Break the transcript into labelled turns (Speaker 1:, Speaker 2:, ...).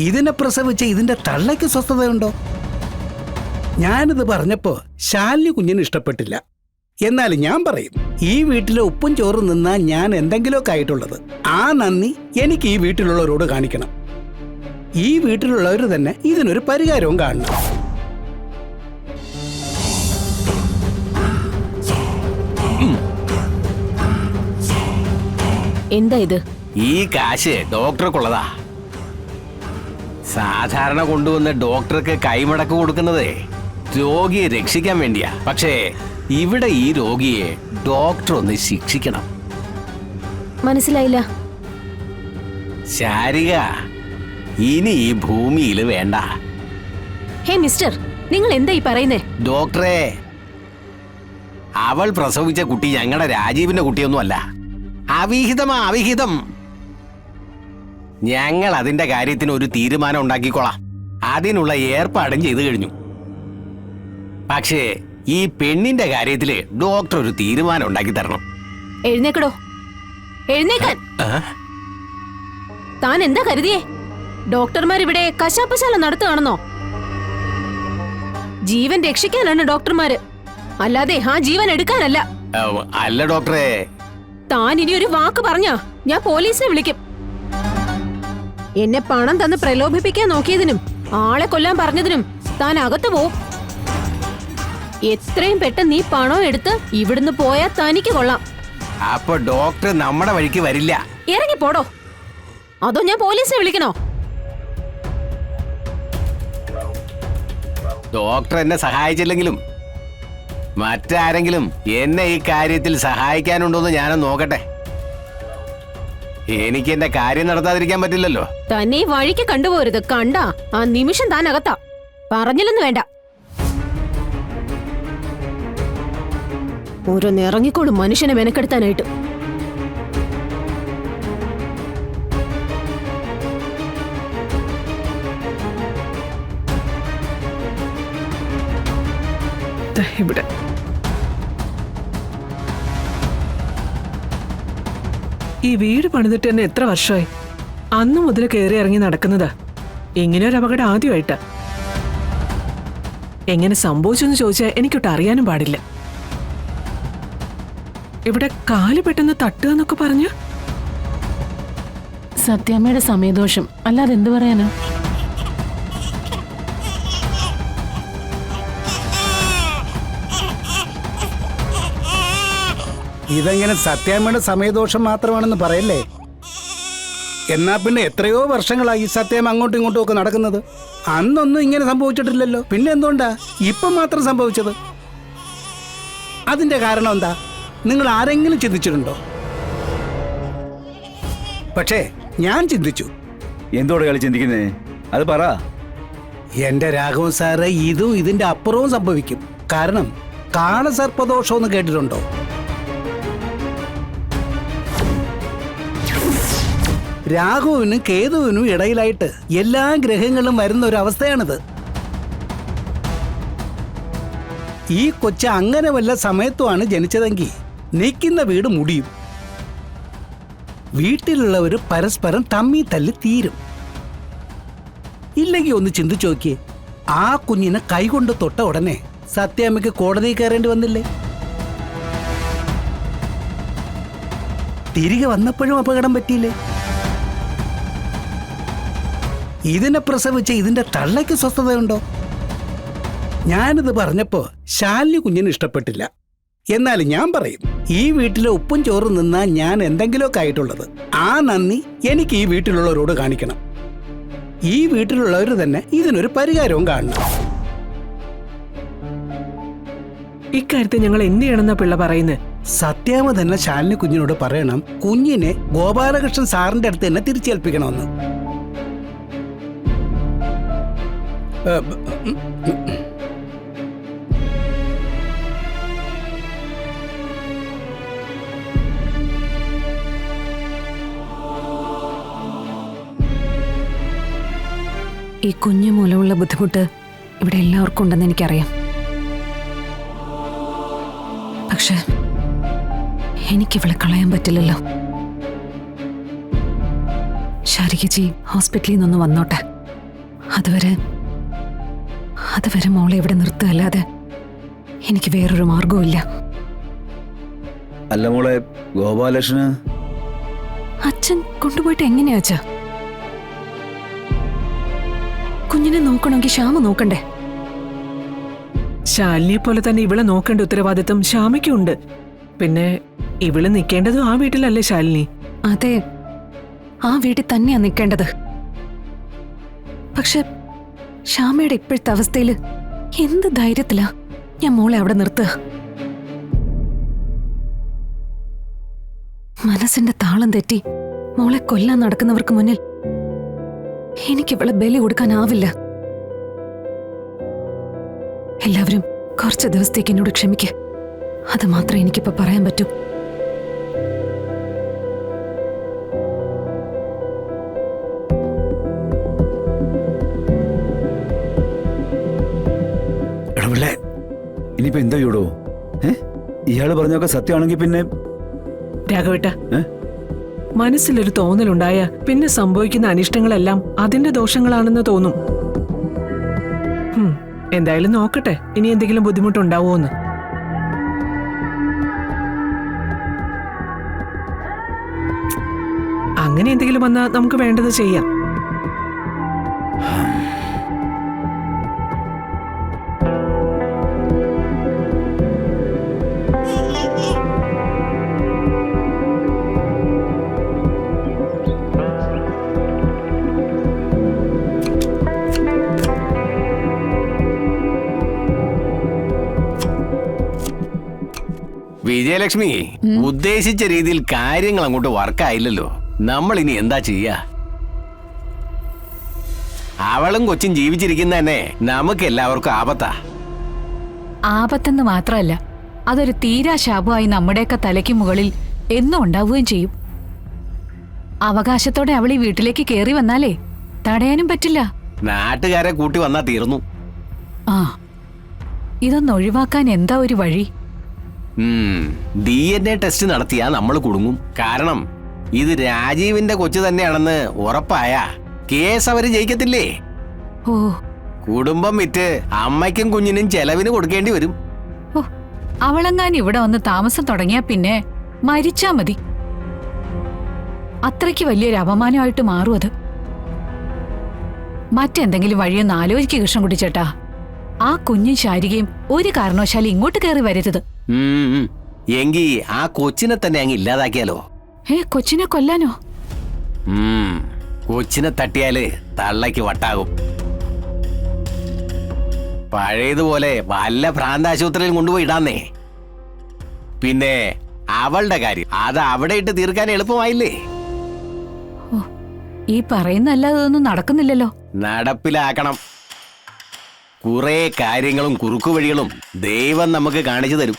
Speaker 1: ഇതിനെ പ്രസവിച്ച ഇതിന്റെ തള്ളയ്ക്ക് സ്വസ്ഥതയുണ്ടോ? ഞാനിത് പറഞ്ഞപ്പോ ശാലിനി കുഞ്ഞിന് ഇഷ്ടപ്പെട്ടില്ല. എന്നാലും ഞാൻ പറയും, ഈ വീട്ടിലെ ഉപ്പും ചോറും നിന്നാ ഞാൻ എന്തെങ്കിലുമൊക്കെ ആയിട്ടുള്ളത്. ആ നന്ദി എനിക്ക് ഈ വീട്ടിലുള്ളവരോട് കാണിക്കണം. ഈ വീട്ടിലുള്ളവർ തന്നെ ഇതിനൊരു പരിഹാരവും കാണണം.
Speaker 2: എന്താ ഇത്?
Speaker 3: ഈ കാശ് ഡോക്ടർക്കുള്ളതാ. സാധാരണ കൊണ്ടുവന്ന് ഡോക്ടർക്ക് കൈമടക്ക് കൊടുക്കുന്നതേ രോഗിയെ രക്ഷിക്കാൻ വേണ്ടിയാ. പക്ഷേ ഇവിടെ ഈ രോഗിയെ ഡോക്ടർ ഒന്ന് ശിക്ഷിക്കണം.
Speaker 2: മനസ്സിലായില്ല.
Speaker 3: ശാരിക ഇനി ഈ ഭൂമിയിൽ വേണ്ട.
Speaker 2: ഹേ മിസ്റ്റർ, നിങ്ങൾ എന്താ ഈ പറയുന്നേ?
Speaker 3: ഡോക്ടറെ, അവൾ പ്രസവിച്ച കുട്ടി ഞങ്ങളുടെ രാജീവിന്റെ കുട്ടിയൊന്നുമല്ല. അവിഹിതമാ, അവിഹിതം. ഞങ്ങൾ അതിന്റെ കാര്യത്തിന് ഒരു തീരുമാനം ഉണ്ടാക്കിക്കോളാം. അതിനുള്ള ഏർപ്പാടും ചെയ്തു കഴിഞ്ഞു. പക്ഷേ ഈ പെണ്ണിന്റെ കാര്യത്തില് ഡോക്ടർ ഒരു തീരുമാനം ഉണ്ടാക്കി തരണം.
Speaker 2: എഴുന്നേക്കടോ, എഴുന്നേക്കാൻ. താൻ എന്താ കരുതിയേ? ഡോക്ടർമാർ ഇവിടെ കശാപ്പശാല നടത്തുകയാണെന്നോ? ജീവൻ രക്ഷിക്കാനാണ് ഡോക്ടർമാര്, അല്ലാതെ ആ ജീവൻ എടുക്കാനല്ല.
Speaker 3: അല്ല ഡോക്ടറെ,
Speaker 2: താൻ ഇനി ഒരു വാക്ക് പറഞ്ഞാ ഞാൻ പോലീസിനെ വിളിക്കും. എന്നെ പണം തന്ന് പ്രലോഭിപ്പിക്കാൻ നോക്കിയതിനും ആളെ കൊല്ലാൻ പറഞ്ഞതിനും താൻ അകത്ത് പോവും. എത്രയും പെട്ടെന്ന് നീ പണം എടുത്ത് ഇവിടുന്ന് പോയാൽ തനിക്ക് കൊള്ളാം.
Speaker 3: അപ്പൊ ഡോക്ടർ നമ്മുടെ വഴിക്ക് വരില്ല.
Speaker 2: ഇറങ്ങി പോടോ, അതോ ഞാൻ പോലീസിനെ വിളിക്കണോ?
Speaker 3: ഡോക്ടർ എന്നെ സഹായിച്ചില്ലെങ്കിലും മറ്റാരെങ്കിലും എന്നെ ഈ കാര്യത്തിൽ സഹായിക്കാനുണ്ടോന്ന് ഞാനൊന്ന് നോക്കട്ടെ. എനിക്ക് എന്റെ കാര്യം നടത്താതിരിക്കാൻ പറ്റില്ലല്ലോ.
Speaker 2: തന്നെ ഈ വഴിക്ക് കണ്ടുപോരുത്. കണ്ടാ ആ നിമിഷം താൻ അകത്താ. പറഞ്ഞില്ലെന്ന് വേണ്ട. ഓരോന്ന് ഇറങ്ങിക്കോളും മനുഷ്യനെ മെനക്കെടുത്താനായിട്ട്.
Speaker 4: ഇവിടെ ഈ വീട് പണിതിട്ട് തന്നെ എത്ര വർഷമായി? അന്നു മുതൽ കയറി ഇറങ്ങി നടക്കുന്നതാ. ഇങ്ങനെ ഒരു അപകടം ആദ്യമായിട്ടാ. എങ്ങനെ സംഭവിച്ചെന്ന് ചോദിച്ചാൽ എനിക്കൊട്ട് അറിയാനും പാടില്ല. ഇവിടെ കാല് പെട്ടെന്ന് തട്ടുക എന്നൊക്കെ പറഞ്ഞു.
Speaker 5: സത്യാമ്മയുടെ സമയദോഷം, അല്ലാതെ എന്തു പറയാനാ?
Speaker 1: ഇതെങ്ങനെ സത്യാമ്മയുടെ സമയദോഷം മാത്രമാണെന്ന് പറയല്ലേ? എന്നാ പിന്നെ എത്രയോ വർഷങ്ങളായി സത്യാമ്മ അങ്ങോട്ടും ഇങ്ങോട്ടും ഒക്കെ നടക്കുന്നത്. അന്നൊന്നും ഇങ്ങനെ സംഭവിച്ചിട്ടില്ലല്ലോ. പിന്നെ എന്തുകൊണ്ടാ ഇപ്പം മാത്രം സംഭവിച്ചത്? അതിന്റെ കാരണം എന്താ? നിങ്ങൾ ആരെങ്കിലും ചിന്തിച്ചിട്ടുണ്ടോ? പക്ഷേ ഞാൻ ചിന്തിച്ചു.
Speaker 6: എന്തോടെ കളി ചിന്തിക്കുന്നേ? അത് പറ.
Speaker 1: എന്റെ രാഘവൻ സാറ് ഇതും ഇതിന്റെ അപ്പുറവും സംഭവിക്കും. കാരണം കാളസർപ്പദോഷം എന്ന് കേട്ടിട്ടുണ്ടോ? രാഘുവിനും കേതുവിനും ഇടയിലായിട്ട് എല്ലാ ഗ്രഹങ്ങളും വരുന്ന ഒരു അവസ്ഥയാണിത്. ഈ കൊച്ച അങ്ങനെ വല്ല സമയത്തുമാണ് ജനിച്ചതെങ്കിൽ നിൽക്കുന്ന വീട് മുടിയും. വീട്ടിലുള്ളവർ പരസ്പരം തമ്മി തല്ലി തീരും. ഇല്ലെങ്കിൽ ഒന്ന് ചിന്തിച്ചു നോക്കിയേ, ആ കുഞ്ഞിനെ കൈകൊണ്ട് തൊട്ട ഉടനെ സത്യാമ്മയ്ക്ക് കോടതിയിൽ കയറേണ്ടി വന്നില്ലേ? തിരികെ വന്നപ്പോഴും അപകടം പറ്റിയില്ലേ? ഇതിനെ പ്രസവിച്ച ഇതിന്റെ തള്ളയ്ക്ക് സ്വസ്ഥതയുണ്ടോ? ഞാനിത് പറഞ്ഞപ്പോ ശാലിനി കുഞ്ഞിന് ഇഷ്ടപ്പെട്ടില്ല. എന്നാലും ഞാൻ പറയും, ഈ വീട്ടിലെ ഉപ്പും ചോറും നിന്നാ ഞാൻ എന്തെങ്കിലുമൊക്കെ ആയിട്ടുള്ളത്. ആ നന്ദി എനിക്ക് ഈ വീട്ടിലുള്ളവരോട് കാണിക്കണം. ഈ വീട്ടിലുള്ളവർ തന്നെ ഇതിനൊരു പരിഹാരവും കാണണം.
Speaker 4: ഇക്കാര്യത്തിൽ ഞങ്ങൾ എന്ത് ചെയ്യണമെന്നാ പിള്ള പറയുന്നത്?
Speaker 1: സത്യാമ്മ തന്നെ ശാലിനി കുഞ്ഞിനോട് പറയണം, കുഞ്ഞിനെ ഗോപാലകൃഷ്ണൻ സാറിന്റെ അടുത്ത് തന്നെ തിരിച്ചേൽപ്പിക്കണമെന്ന്.
Speaker 5: ഈ കുഞ്ഞു മൂലമുള്ള ബുദ്ധിമുട്ട് ഇവിടെ എല്ലാവർക്കും ഉണ്ടെന്ന് എനിക്കറിയാം. പക്ഷെ എനിക്കിവളെ കളയാൻ പറ്റില്ലല്ലോ. ശാരികജി ഹോസ്പിറ്റലിൽ നിന്നൊന്ന് വന്നോട്ടെ. അതുവരെ മോളെ ഇവിടെ നിർത്തുകയല്ലാതെ എനിക്ക് വേറൊരു മാർഗവുമില്ല.
Speaker 6: അല്ല മോളെ, ഗോപാലകൃഷ്ണന്
Speaker 5: അച്ഛൻ കൊണ്ടുപോയിട്ട് എങ്ങനെയാ അച്ഛാ? കുഞ്ഞിനെ നോക്കണമെങ്കിൽ ശ്യാമ നോക്കണ്ടേ?
Speaker 4: ശാലിനിയെ പോലെ തന്നെ ഇവളെ നോക്കേണ്ട ഉത്തരവാദിത്വം ശ്യാമയ്ക്കുണ്ട്. പിന്നെ ഇവള് നിൽക്കേണ്ടതും ആ വീട്ടിലല്ലേ ശാലിനി?
Speaker 5: അതെ, ആ വീട്ടിൽ തന്നെയാ നിൽക്കേണ്ടത്. പക്ഷെ ശ്യാമയുടെ ഇപ്പോഴത്തെ അവസ്ഥയില് എന്ത് ധൈര്യത്തിലാ ഞാൻ മോളെ അവിടെ നിർത്തുക? മനസ്സിന്റെ താളം തെറ്റി മോളെ കൊല്ലാൻ നടക്കുന്നവർക്ക് മുന്നിൽ എനിക്കിവളെ ബലി കൊടുക്കാനാവില്ല. എല്ലാവരും കുറച്ച് ദിവസത്തേക്ക് എന്നോട് ക്ഷമിക്ക്. അത് മാത്രമേ എനിക്കിപ്പോ പറയാൻ പറ്റൂ.
Speaker 6: ഇനിയിപ്പോ എന്താ ചെയ്യൂടോ? ഇയാള് പറഞ്ഞൊക്കെ സത്യമാണെങ്കിൽ പിന്നെ
Speaker 4: രാഘവേട്ട,
Speaker 6: ഏ?
Speaker 4: മനസ്സിലൊരു തോന്നലുണ്ടായ പിന്നെ സംഭവിക്കുന്ന അനിഷ്ടങ്ങളെല്ലാം അതിന്റെ ദോഷങ്ങളാണെന്ന് തോന്നും. എന്തായാലും നോക്കട്ടെ ഇനി എന്തെങ്കിലും ബുദ്ധിമുട്ടുണ്ടാവോന്ന്. അങ്ങനെ എന്തെങ്കിലും വന്നാൽ നമുക്ക് വേണ്ടത് ചെയ്യാം.
Speaker 3: വിജയലക്ഷ്മി, ഉദ്ദേശിച്ച രീതിയിൽ കാര്യങ്ങൾ അങ്ങോട്ട് വർക്കായില്ലല്ലോ. നമ്മൾ ഇനി എന്താ ചെയ്യാ? അവളും കൊച്ചും ജീവിച്ചിരിക്കുന്ന തന്നെ നമുക്ക് എല്ലാവർക്കും ആപത്താ.
Speaker 7: ആപത്തെന്ന് മാത്രമല്ല, അതൊരു തീരാ ശാപമായി നമ്മുടെയൊക്കെ തലയ്ക്ക് മുകളിൽ എന്നും ഉണ്ടാവുകയും ചെയ്യും. അവകാശത്തോടെ അവൾ ഈ വീട്ടിലേക്ക് കയറി വന്നാലേ തടയാനും പറ്റില്ല.
Speaker 3: നാട്ടുകാരെ കൂട്ടി വന്നാ തീർന്നു.
Speaker 7: ആ, ഇതൊന്ന് ഒഴിവാക്കാൻ എന്താ ഒരു വഴി?
Speaker 3: DNA ടെസ്റ്റ് നടത്തിയാ നമ്മൾ കുടുങ്ങും. കാരണം ഇത് രാജീവിന്റെ കൊച്ചു തന്നെയാണെന്ന് ഉറപ്പായ കേസ് അവര് ജയിക്കത്തില്ലേ?
Speaker 7: ഓ,
Speaker 3: കുടുംബം വിറ്റ് അമ്മയ്ക്കും കുഞ്ഞിനും ചെലവിന് കൊടുക്കേണ്ടി വരും.
Speaker 7: ഓ, അവളെങ്ങാൻ ഇവിടെ വന്ന് താമസം തുടങ്ങിയാ പിന്നെ മരിച്ചാ മതി. അത്രയ്ക്ക് വലിയൊരു അപമാനമായിട്ട് മാറും അത്. മറ്റെന്തെങ്കിലും വഴിയൊന്ന് ആലോചിക്കുക കൃഷ്ണൻകുട്ടി ചേട്ടാ. ആ കുഞ്ഞും ശാരികയും ഒരു കാരണവശാലും ഇങ്ങോട്ട് കയറി വരരുത്.
Speaker 3: എങ്കി ആ കൊച്ചിനെ തന്നെ അങ്ങ് ഇല്ലാതാക്കിയാലോ?
Speaker 7: കൊച്ചിനെ കൊല്ലാനോ?
Speaker 3: കൊച്ചിനെ തട്ടിയാല് തള്ളയ്ക്ക് വട്ടാകും. പഴയതുപോലെ വല്ല ഭ്രാന്താശുപത്രിയിൽ കൊണ്ടുപോയി ഇടാന്നേ. പിന്നെ അവളുടെ കാര്യം അത് അവിടെ ഇട്ട് തീർക്കാൻ എളുപ്പമായില്ലേ?
Speaker 7: ഈ പറയുന്നല്ലാതെ ഇതൊന്നും നടക്കുന്നില്ലല്ലോ.
Speaker 3: നടപ്പിലാക്കണം. കുറെ കാര്യങ്ങളും കുറുക്കുവഴികളും ദൈവം നമുക്ക് കാണിച്ചു തരും.